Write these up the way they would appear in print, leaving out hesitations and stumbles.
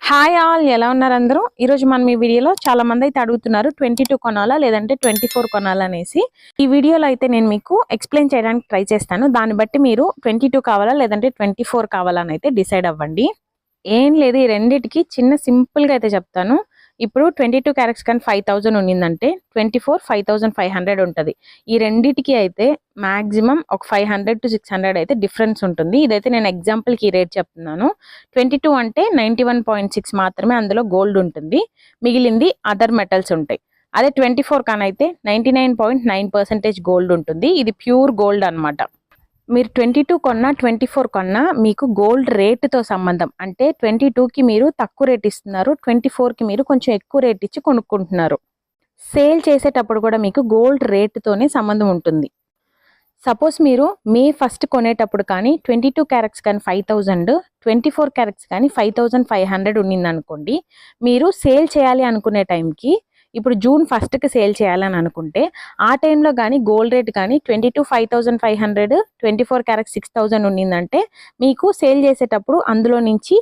Hi all, ఎలా ఉన్నారు అందరూ? ఈరోజు మనం ఈ వీడియోలో చాలా మంది అయితే అడుగుతున్నారు 22 కొనాలా లేదంటే 24 కొనాలా అనేసి. ఈ వీడియోలో అయితే నేను మీకు ఎక్స్ప్లెయిన్ చేయడానికి ట్రై చేస్తాను. దాన్ని బట్టి మీరు 22 కావాలా లేదంటే 24 కావాలా అని అయితే డిసైడ్ అవ్వండి. ఏం లేదు, ఈ రెండిటికి చిన్న సింపుల్గా అయితే చెప్తాను. ఇప్పుడు 22 క్యారెట్స్ కానీ 5000 ఉన్నిందంటే 24 5500 ఉంటుంది. ఈ రెండిటికి అయితే మాక్సిమం ఒక 500 to 600 అయితే డిఫరెన్స్ ఉంటుంది. ఇదైతే నేను ఎగ్జాంపుల్కి ఈ రేట్ చెప్తున్నాను. 22 అంటే 91.6 మాత్రమే అందులో గోల్డ్ ఉంటుంది, మిగిలింది అదర్ మెటల్స్ ఉంటాయి. అదే 24 కానైతే 99.9% గోల్డ్ ఉంటుంది. ఇది ప్యూర్ గోల్డ్ అనమాట. మీరు 22 కొన్నా 24 కొన్నా మీకు గోల్డ్ రేటుతో సంబంధం. అంటే 22కి మీరు తక్కువ రేట్ ఇస్తున్నారు, 24కి మీరు కొంచెం ఎక్కువ రేట్ ఇచ్చి కొనుక్కుంటున్నారు. సేల్ చేసేటప్పుడు కూడా మీకు గోల్డ్ రేటుతోనే సంబంధం ఉంటుంది. సపోజ్ మీరు మే 1 కొనేటప్పుడు కానీ 22 క్యారెట్స్ కానీ 5000, 24 క్యారెట్స్ కానీ 5500 ఉన్నిందనుకోండి. మీరు సేల్ చేయాలి అనుకునే టైంకి, ఇప్పుడు జూన్ 1కి సేల్ చేయాలని అనుకుంటే ఆ టైంలో కానీ గోల్డ్ రేట్ కానీ 22 5500, 24 క్యారెట్స్ 6000 ఉన్నిందంటే మీకు సేల్ చేసేటప్పుడు అందులో నుంచి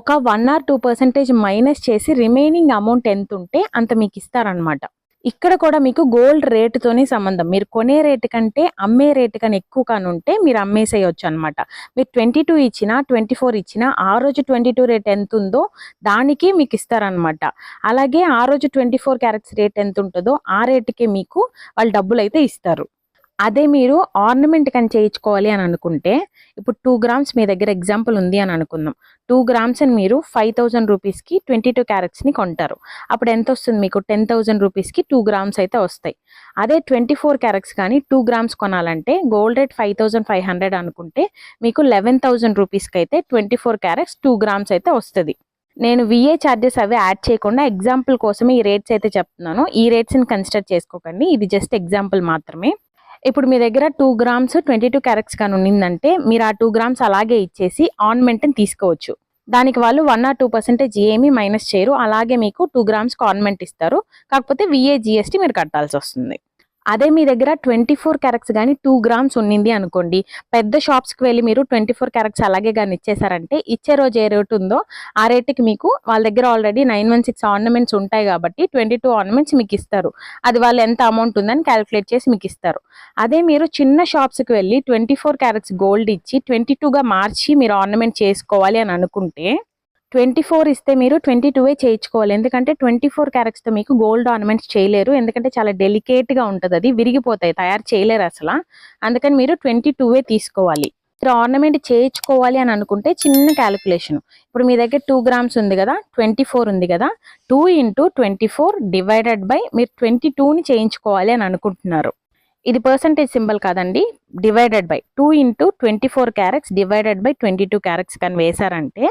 ఒక 1 or 2% మైనస్ చేసి రిమైనింగ్ అమౌంట్ ఎంత ఉంటే అంత మీకు ఇస్తారనమాట. ఇక్కడ కూడా మీకు గోల్డ్ రేటుతోనే సంబంధం. మీరు కొనే రేటు కంటే అమ్మే రేటు కన్నా ఎక్కువ కానీ ఉంటే మీరు అమ్మేసేయచ్చు అనమాట. మీరు 22 ఇచ్చినా 24 ఇచ్చినా ఆ రోజు 22 రేట్ ఎంత ఉందో దానికి మీకు ఇస్తారనమాట. అలాగే ఆ రోజు 24 క్యారెట్స్ రేట్ ఎంత ఉంటుందో ఆ రేటుకే మీకు వాళ్ళు డబ్బులు అయితే ఇస్తారు. అదే మీరు ఆర్నమెంట్ కానీ చేయించుకోవాలి అని అనుకుంటే, ఇప్పుడు 2 గ్రామ్స్ మీ దగ్గర ఎగ్జాంపుల్ ఉంది అని అనుకుందాం. 2 గ్రామ్స్ అని మీరు 5000 రూపీస్కి 22 క్యారెట్స్ని కొంటారు. అప్పుడు ఎంత వస్తుంది మీకు? 10,000 రూపీస్కి 2 గ్రామ్స్ అయితే వస్తాయి. అదే 24 క్యారెట్స్ కానీ 2 గ్రామ్స్ కొనాలంటే గోల్డ్ రేట్ 5500 అనుకుంటే మీకు 11,000 రూపీస్కి అయితే 24 క్యారెట్స్ 2 గ్రామ్స్ అయితే వస్తుంది. నేను విఏ ఛార్జెస్ అవి యాడ్ చేయకుండా ఎగ్జాంపుల్ కోసమే ఈ రేట్స్ అయితే చెప్తున్నాను. ఈ రేట్స్ని కన్సిడర్ చేసుకోకండి, ఇది జస్ట్ ఎగ్జాంపుల్ మాత్రమే. ఇప్పుడు మీ దగ్గర 2 గ్రామ్స్ 22 క్యారెట్స్ కానీ ఉన్నిందంటే మీరు ఆ 2 గ్రామ్స్ అలాగే ఇచ్చేసి ఆర్నమెంట్ని తీసుకోవచ్చు. దానికి వాళ్ళు 1 or 2% ఏమీ మైనస్ చేయరు. అలాగే మీకు 2 గ్రామ్స్కి ఆర్నమెంట్ ఇస్తారు. కాకపోతే విఏ జిఎస్టీ మీరు కట్టాల్సి వస్తుంది. అదే మీ దగ్గర 24 క్యారెట్స్ కానీ 2 గ్రామ్స్ ఉన్నింది అనుకోండి, పెద్ద షాప్స్కి వెళ్ళి మీరు 24 క్యారెట్స్ అలాగే కానీ ఇచ్చేసారంటే ఇచ్చే రోజు ఏ రేటు ఉందో ఆ రేటుకి మీకు వాళ్ళ దగ్గర ఆల్రెడీ 916 ఆర్నమెంట్స్ ఉంటాయి కాబట్టి 22 ఆర్నమెంట్స్ మీకు ఇస్తారు. అది వాళ్ళు ఎంత అమౌంట్ ఉందని క్యాలిక్యులేట్ చేసి మీకు ఇస్తారు. అదే మీరు చిన్న షాప్స్కి వెళ్ళి 24 క్యారెట్స్ గోల్డ్ ఇచ్చి 22గా మార్చి మీరు ఆర్నమెంట్ చేసుకోవాలి అని అనుకుంటే 24 ఇస్తే మీరు 22 చేయించుకోవాలి. ఎందుకంటే 24 క్యారెట్స్తో మీకు గోల్డ్ ఆర్నమెంట్స్ చేయలేరు. ఎందుకంటే చాలా డెలికేట్గా ఉంటుంది, అది విరిగిపోతాయి, తయారు చేయలేరు అసలు. అందుకని మీరు 22 తీసుకోవాలి. మీరు ఆర్నమెంట్ చేయించుకోవాలి అని అనుకుంటే చిన్న క్యాలిక్యులేషన్. ఇప్పుడు మీ దగ్గర 2 గ్రామ్స్ ఉంది కదా, 24 ఉంది కదా, 2 into 24 డివైడెడ్ బై మీరు 22ని చేయించుకోవాలి అని అనుకుంటున్నారు. ఇది పర్సంటేజ్ సింబల్ కాదండి, divided by 2 into 24 carats divided by 22 carats కానీ వేశారంటే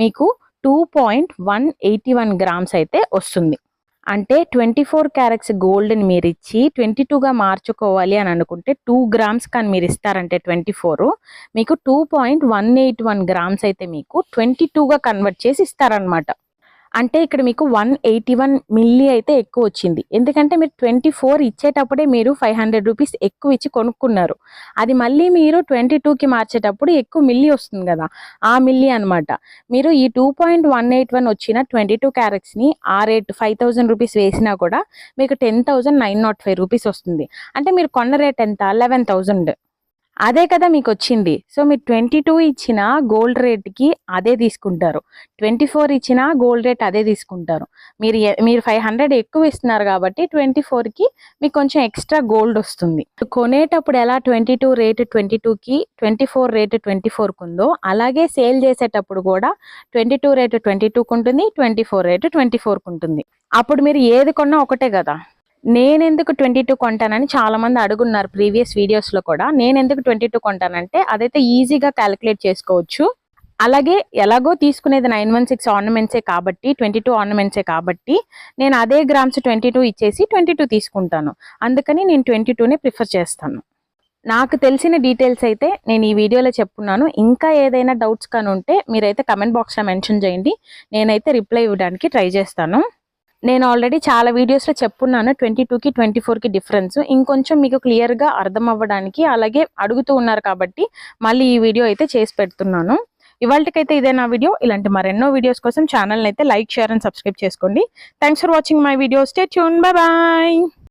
మీకు 2.181 గ్రామ్స్ అయితే వస్తుంది. అంటే 24 క్యారెట్స్ గోల్డ్ని మీరు ఇచ్చి 22గా మార్చుకోవాలి అని అనుకుంటే 2 గ్రామ్స్ కానీ మీరు ఇస్తారంటే 24 మీకు 2.181 గ్రామ్స్ అయితే మీకు 22గా కన్వర్ట్ చేసి ఇస్తారనమాట. అంటే ఇక్కడ మీకు 181 మిల్లీ అయితే ఎక్కువ వచ్చింది. ఎందుకంటే మీరు 24 ఇచ్చేటప్పుడే మీరు 500 రూపీస్ ఎక్కువ ఇచ్చి కొనుక్కున్నారు. అది మళ్ళీ మీరు 22కి మార్చేటప్పుడు ఎక్కువ మిల్లీ వస్తుంది కదా, ఆ మిల్లీ అనమాట. మీరు ఈ 2.181 వచ్చిన 22 క్యారెట్స్ని ఆ రేట్ 5000 రూపీస్ వేసినా కూడా మీకు 10,905 రూపీస్ వస్తుంది. అంటే మీరు కొన్న రేట్ ఎంత? 11,000. అదే కదా మీకు వచ్చింది. సో మీరు 22 ఇచ్చిన గోల్డ్ రేట్కి అదే తీసుకుంటారు, 24 ఇచ్చిన గోల్డ్ రేట్ అదే తీసుకుంటారు. మీరు 500 ఎక్కువ ఇస్తున్నారు కాబట్టి 24కి మీకు కొంచెం ఎక్స్ట్రా గోల్డ్ వస్తుంది. కొనేటప్పుడు ఎలా 22 రేటు 22కి 24 రేటు 24కి ఉందో అలాగే సేల్ చేసేటప్పుడు కూడా 22 రేటు 22కి ఉంటుంది, 24 రేటు 24కి ఉంటుంది. అప్పుడు మీరు ఏది కొన్నా ఒకటే కదా. నేనెందుకు 22 కొంటానని చాలా మంది అడుగున్నారు ప్రీవియస్ వీడియోస్లో కూడా. నేనెందుకు 22 కొంటానంటే అదైతే ఈజీగా క్యాలిక్యులేట్ చేసుకోవచ్చు. అలాగే ఎలాగో తీసుకునేది 916 ఆర్నమెంట్సే కాబట్టి 22 ఆర్నమెంట్సే కాబట్టి నేను అదే గ్రామ్స్ 22 ఇచ్చేసి 22 తీసుకుంటాను. అందుకని నేను 22నే ప్రిఫర్ చేస్తాను. నాకు తెలిసిన డీటెయిల్స్ అయితే నేను ఈ వీడియోలో చెప్పున్నాను. ఇంకా ఏదైనా డౌట్స్ కానీ ఉంటే మీరైతే కమెంట్ బాక్స్లో మెన్షన్ చేయండి, నేనైతే రిప్లై ఇవ్వడానికి ట్రై చేస్తాను. నేను ఆల్రెడీ చాలా వీడియోస్లో చెప్పున్నాను 22కి 24కి డిఫరెన్స్. ఇంకొంచెం మీకు క్లియర్గా అర్థం అవ్వడానికి, అలాగే అడుగుతూ ఉన్నారు కాబట్టి మళ్ళీ ఈ వీడియో అయితే చేసి పెడుతున్నాను. ఇవాళకైతే ఇదే నా వీడియో. ఇలాంటి మరెన్నో వీడియోస్ కోసం ఛానల్ అయితే లైక్, షేర్ అండ్ సబ్స్క్రైబ్ చేసుకోండి. Thanks for watching my video. Stay tune. Bye bye.